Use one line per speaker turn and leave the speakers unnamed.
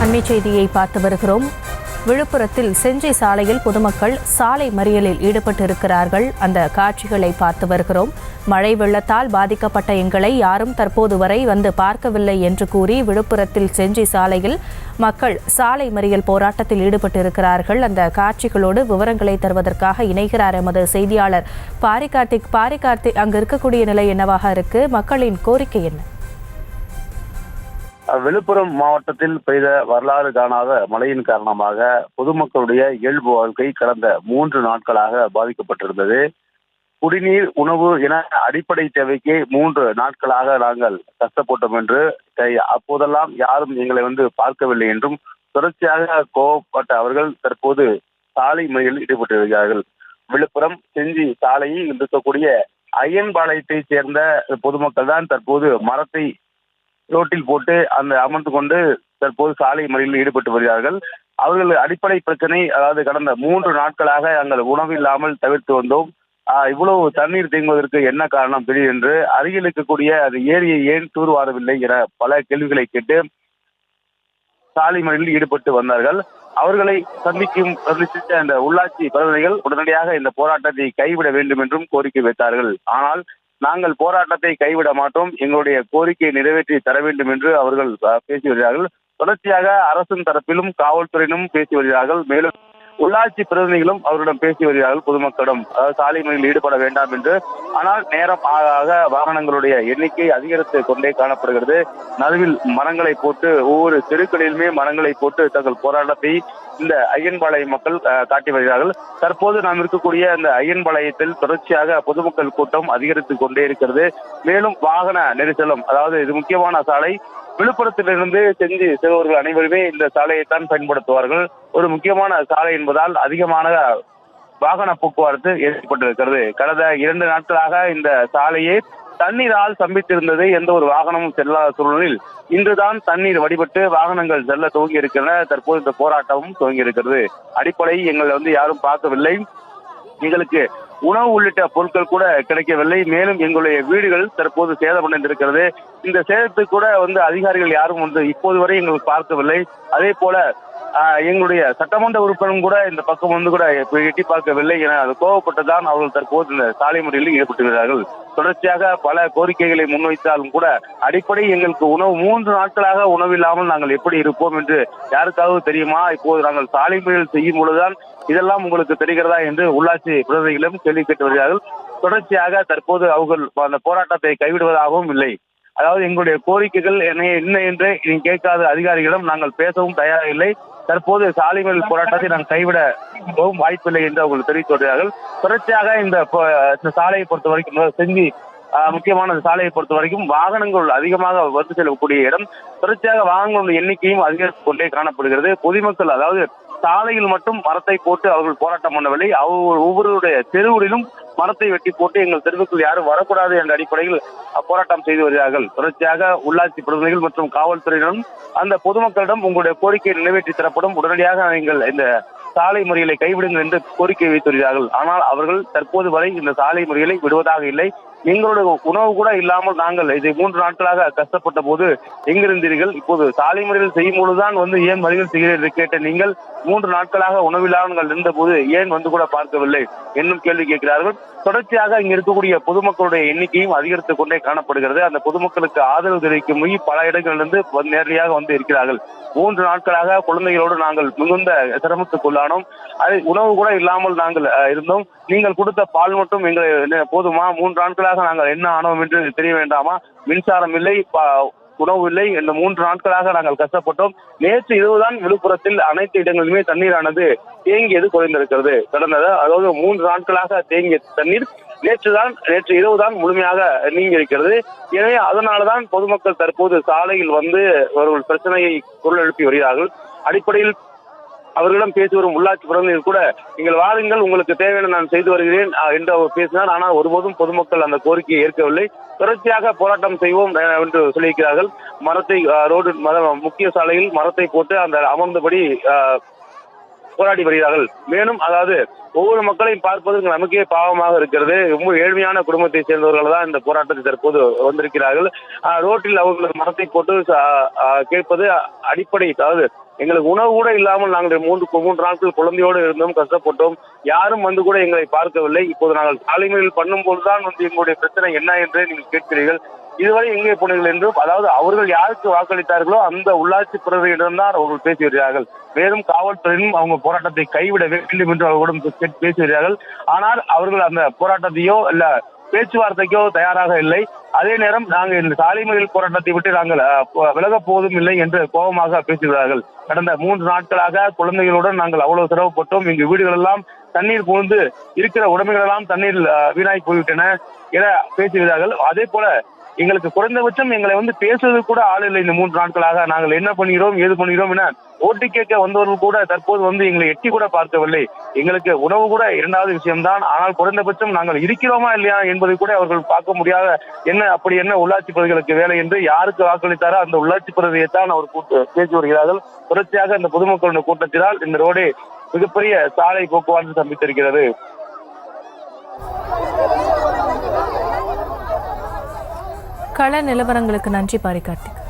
அண்மை செய்தியை பார்த்து வருகிறோம். விழுப்புரத்தில் செஞ்சி சாலையில் பொதுமக்கள் சாலை மறியலில் ஈடுபட்டிருக்கிறார்கள். அந்த காட்சிகளை பார்த்து வருகிறோம். மழை வெள்ளத்தால் பாதிக்கப்பட்ட எங்களை யாரும் தற்போது வரை வந்து பார்க்கவில்லை என்று கூறி விழுப்புரத்தில் செஞ்சி சாலையில் மக்கள் சாலை மறியல் போராட்டத்தில் ஈடுபட்டிருக்கிறார்கள். அந்த காட்சிகளோடு விவரங்களை தருவதற்காக இணைகிறார் எமது செய்தியாளர் பாரிகார்த்திக். அங்கு இருக்கக்கூடிய நிலை என்னவாக இருக்கு? மக்களின் கோரிக்கை என்ன?
விழுப்புரம் மாவட்டத்தில் பெய்த வரலாறு காணாத மழையின் காரணமாக பொதுமக்களுடைய இயல்பு வாழ்க்கை கடந்த 3 நாட்களாக பாதிக்கப்பட்டிருந்தது. குடிநீர், உணவு என அடிப்படை தேவைக்கு 3 நாட்களாக நாங்கள் கஷ்டப்பட்டோம் என்று, அப்போதெல்லாம் யாரும் எங்களை பார்க்கவில்லை என்றும் தொடர்ச்சியாக கோபப்பட்ட அவர்கள் தற்போது சாலை மறியலில் ஈடுபட்டிருக்கிறார்கள். விழுப்புரம் செஞ்சி சாலையில் இருக்கக்கூடிய ஐயன்பாளையத்தை சேர்ந்த பொதுமக்கள் தான் தற்போது மரத்தை ரோட்டில் போட்டு அமர்ந்து கொண்டு தற்போது சாலை மறியலில் ஈடுபட்டு வருகிறார்கள். அவர்கள் அடிப்படை பிரச்சனை, அதாவது கடந்த 3 நாட்களாக நாங்கள் உணவு இல்லாமல் தவிர்த்து வந்தோம், இவ்வளவு தண்ணீர் தேங்குவதற்கு என்ன காரணம் திடீரென்று, அருகில் இருக்கக்கூடிய அது ஏரியை ஏன் தூர்வாரவில்லை என பல கேள்விகளை கேட்டு சாலை மறியலில் ஈடுபட்டு வந்தார்கள். அவர்களை சந்தித்த இந்த உள்ளாட்சி பிரதிநிதிகள் உடனடியாக இந்த போராட்டத்தை கைவிட வேண்டும் என்றும் கோரிக்கை வைத்தார்கள். ஆனால் நாங்கள் போராட்டத்தை கைவிட மாட்டோம், எங்களுடைய கோரிக்கையை நிறைவேற்றி தர வேண்டும் என்று அவர்கள் பேசி வருகிறார்கள். தொடர்ச்சியாக அரசின் தரப்பிலும் காவல்துறையிலும் பேசி வருகிறார்கள். மேலும் உள்ளாட்சி பிரதிநிதிகளும் அவரிடம் பேசி வருகிறார்கள் பொதுமக்களிடம், அதாவது சாலை மறியலில் ஈடுபட வேண்டாம் என்று. ஆனால் நேரம் ஆக வாகனங்களுடைய எண்ணிக்கை அதிகரித்து கொண்டே காணப்படுகிறது. நடுவில் மரங்களை போட்டு, ஒவ்வொரு தெருக்களிலுமே மரங்களை போட்டு தங்கள் போராட்டத்தை இந்த ஐயன்பாளைய மக்கள் காட்டி வருகிறார்கள். தற்போது நாம் இருக்கக்கூடிய இந்த ஐயன்பாளையத்தில் தொடர்ச்சியாக பொதுமக்கள் கூட்டம் அதிகரித்து கொண்டே இருக்கிறது. மேலும் வாகன நெரிசலும், அதாவது இது முக்கியமான சாலை, விழுப்புரத்திலிருந்து செஞ்சி செல்பவர்கள் அனைவருமே இந்த சாலையைத்தான் பயன்படுத்துவார்கள். ஒரு முக்கியமான சாலை என்பதால் அதிகமான வாகன போக்குவரத்து ஏற்பட்டிருக்கிறது. கடந்த 2 நாட்களாக இந்த சாலையை தண்ணீரால் சம்பித்திருந்தது. எந்த ஒரு வாகனமும் செல்லாத சூழலில் இன்றுதான் தண்ணீர் வடிபட்டு வாகனங்கள் செல்ல துவங்கி இருக்கின்றன. தற்போது இந்த போராட்டமும் துவங்கி இருக்கிறது. அடிப்படை எங்களை யாரும் பார்க்கவில்லை, எங்களுக்கு உணவு உள்ளிட்ட பொருட்கள் கூட கிடைக்கவில்லை. மேலும் எங்களுடைய வீடுகள் தற்போது சேதமடைந்திருக்கிறது. இந்த சேதத்துக்கு கூட அதிகாரிகள் யாரும் இப்போது வரை எங்களுக்கு பார்க்கவில்லை. அதே போல எங்களுடைய சட்டமன்ற உறுப்பினரும் கூட இந்த பக்கம் கூட எட்டி பார்க்கவில்லை என அது கோவப்பட்டுதான் அவர்கள் தற்போது இந்த சாலை மறியலில் ஈடுபட்டுகிறார்கள். தொடர்ச்சியாக பல கோரிக்கைகளை முன்வைத்தாலும் கூட அடிப்படை எங்களுக்கு உணவு 3 நாட்களாக உணவு இல்லாமல் நாங்கள் எப்படி இருப்போம் என்று யாருக்காவது தெரியுமா? இப்போது நாங்கள் சாலை மறியல் செய்யும் பொழுதுதான் இதெல்லாம் உங்களுக்கு தெரிகிறதா என்று உள்ளாட்சி பிரதிநிதிகளும் கேள்வி கேட்டு வருகிறார்கள். தொடர்ச்சியாக தற்போது அவர்கள் அந்த போராட்டத்தை கைவிடுவதாகவும் இல்லை. அதாவது எங்களுடைய கோரிக்கைகள் என்ன என்று கேட்காத அதிகாரிகளிடம் நாங்கள் பேசவும் தயாராக இல்லை. தற்போது சாலை மறியல் போராட்டத்தை நாங்கள் கைவிடவும் வாய்ப்பில்லை என்று அவர்கள் தெரிவித்து வருகிறார்கள். தொடர்ச்சியாக இந்த சாலையை பொறுத்த வரைக்கும், செஞ்சி முக்கியமான சாலையை பொறுத்த வரைக்கும் வாகனங்கள் அதிகமாக வந்து செல்லக்கூடிய இடம். தொடர்ச்சியாக வாகனங்களுடைய எண்ணிக்கையும் அதிகரித்து கொண்டே காணப்படுகிறது. பொதுமக்கள், அதாவது சாலையில் மட்டும் மரத்தை போட்டு அவர்கள் போராட்டம் பண்ணவில்லை, ஒவ்வொருடைய தெருவுகளிலும் மரத்தை வெட்டி போட்டு எங்கள் தெருவுக்குள் யாரும் வரக்கூடாது என்ற அடிப்படையில் போராட்டம் செய்து வருகிறார்கள். தொடர்ச்சியாக உள்ளாட்சி பிரதிநிதிகள் மற்றும் காவல்துறையினரும் அந்த பொதுமக்களிடம் உங்களுடைய கோரிக்கை நிறைவேற்றி தரப்படும், உடனடியாக நீங்கள் இந்த சாலை மறியலை கைவிடுங்கள் என்று கோரிக்கை வைத்து வருகிறார்கள். ஆனால் அவர்கள் தற்போது வரை இந்த சாலை மறியலை விடுவதாக இல்லை. எங்களுடைய உணவு கூட இல்லாமல் நாங்கள் இதை 3 நாட்களாக கஷ்டப்பட்ட போது எங்கிருந்தீர்கள்? இப்போது சாலை மறியல் செய்யும் பொழுதுதான் ஏன் மறியல் செய்கிறீர்கள் கேட்ட நீங்கள் 3 நாட்களாக உணவில்லாமல் இருந்த போது ஏன் கூட பார்க்கவில்லை என்னும் கேள்வி கேட்கிறார்கள். தொடர்ச்சியாக இங்கு இருக்கக்கூடிய பொதுமக்களுடைய எண்ணிக்கையும் அதிகரித்து கொண்டே காணப்படுகிறது. அந்த பொதுமக்களுக்கு ஆதரவு தெரிவிக்கும் பல இடங்களிலிருந்து நேரடியாக இருக்கிறார்கள். 3 நாட்களாக குழந்தைகளோடு நாங்கள் மிகுந்த சிரமத்துக்குள்ளானோம். அது உணவு கூட இல்லாமல் நாங்கள் இருந்தோம். நீங்கள் கொடுத்த பால் மட்டும் எங்களை போதுமா? 3 நாட்களாக நாங்கள் என்ன ஆனோம் என்று தெரிய வேண்டாமா? மின்சாரம் இல்லை, உணவு இல்லை. இந்த 3 நாட்களாக நாங்கள் கஷ்டப்பட்டோம். நேற்று இரவுதான் விழுப்புரத்தில் அனைத்து இடங்களிலுமே தண்ணீரானது தேங்கியது குறைந்திருக்கிறது. அதாவது 3 நாட்களாக தேங்கிய தண்ணீர் நேற்று இரவுதான் முழுமையாக நீங்கி இருக்கிறது. எனவே அதனால்தான் பொதுமக்கள் தற்போது சாலையில் அவர்கள் பிரச்சனையை குரல் எழுப்பி வருகிறார்கள். அடிப்படையில் அவர்களிடம் பேசி வரும் உள்ளாட்சி பிரதிநிதிகள் கூட, நீங்கள் வாருங்கள், உங்களுக்கு தேவையான நான் செய்து வருகிறேன் என்று அவர் பேசினார். ஆனால் ஒருபோதும் பொதுமக்கள் அந்த கோரிக்கையை ஏற்கவில்லை. தொடர்ச்சியாக போராட்டம் செய்வோம் என்று சொல்லியிருக்கிறார்கள். மரத்தை முக்கிய சாலையில் மரத்தை போட்டு அந்த அமர்ந்தபடி போராடி வருகிறார்கள். மேலும் அதாவது ஒவ்வொரு மக்களையும் பார்ப்பது நமக்கே பாவமாக இருக்கிறது. ரொம்ப ஏழ்மையான குடும்பத்தை சேர்ந்தவர்கள் தான் இந்த போராட்டத்தை தற்போது வந்திருக்கிறார்கள். ரோட்டில் அவர்கள் மரத்தை போட்டு கேட்பது அடிப்படை, அதாவது எங்களுக்கு உணவு கூட இல்லாமல் நாங்கள் மூன்று நாட்கள் குழந்தையோடு இருந்தோம், கஷ்டப்பட்டோம். யாரும் வந்து கூட எங்களை பார்க்கவில்லை. இப்போது நாங்கள் சாலை மறியல் பண்ணும் போதுதான் எங்களுடைய பிரச்சனை என்ன என்று நீங்கள் கேட்கிறீர்கள். இதுவரை எங்கே போனீர்கள் என்றும், அதாவது அவர்கள் யாருக்கு வாக்களித்தார்களோ அந்த உள்ளாட்சி பிரதியிடம்தான் அவர்கள் பேசி வருகிறார்கள். மேலும் காவல்துறையிலும் அவங்க போராட்டத்தை கைவிட வேண்டும் என்று அவர்களுடன் பேசி வருகிறார்கள். ஆனால் அவர்கள் அந்த போராட்டத்தையோ இல்ல பேச்சுவார்த்தைக்கோ தயாராக இல்லை. அதே நேரம் நாங்கள் இந்த சாலை மறியல் போராட்டத்தை விட்டு நாங்கள் விலகப் போவதும் இல்லை என்று கோபமாக பேசுகிறார்கள். கடந்த 3 நாட்களாக குழந்தைகளுடன் நாங்கள் அவ்வளவு சிரமப்பட்டோம். எங்கள் வீடுகள் எல்லாம் தண்ணீர் புகுந்து இருக்கிற உடைமைகள் எல்லாம் தண்ணீர் வீணாய் போய்விட்டன என பேசுகிறார்கள். அதே போல எங்களுக்கு குறைந்தபட்சம் எங்களை வந்து பேசுவது கூட ஆள் இல்லை. இந்த 3 நாட்களாக நாங்கள் என்ன பண்ணுகிறோம் ஏது பண்ணுகிறோம் என ஓட்டு கேட்க வந்தவர்கள் கூட தற்போது வந்து எங்களை எட்டி கூட பார்க்கவில்லை. எங்களுக்கு உணவு கூட இரண்டாவது விஷயம்தான். ஆனால் குறைந்தபட்சம் நாங்கள் இருக்கிறோமா இல்லையா என்பதை கூட அவர்கள் பார்க்க முடியாத என்ன உள்ளாட்சி பிரதிகளுக்கு வேலை என்று யாருக்கு வாக்களித்தாரோ அந்த உள்ளாட்சி பிரதியைத்தான் அவர் பேசி வருகிறார்கள். தொடர்ச்சியாக இந்த பொதுமக்களுடைய கூட்டத்தினால் இந்த ரோடு மிகப்பெரிய சாலை போக்குவரத்து சந்தித்திருக்கிறது.
கள நிலவரங்களுக்கு நன்றி பாரி கார்த்திக்.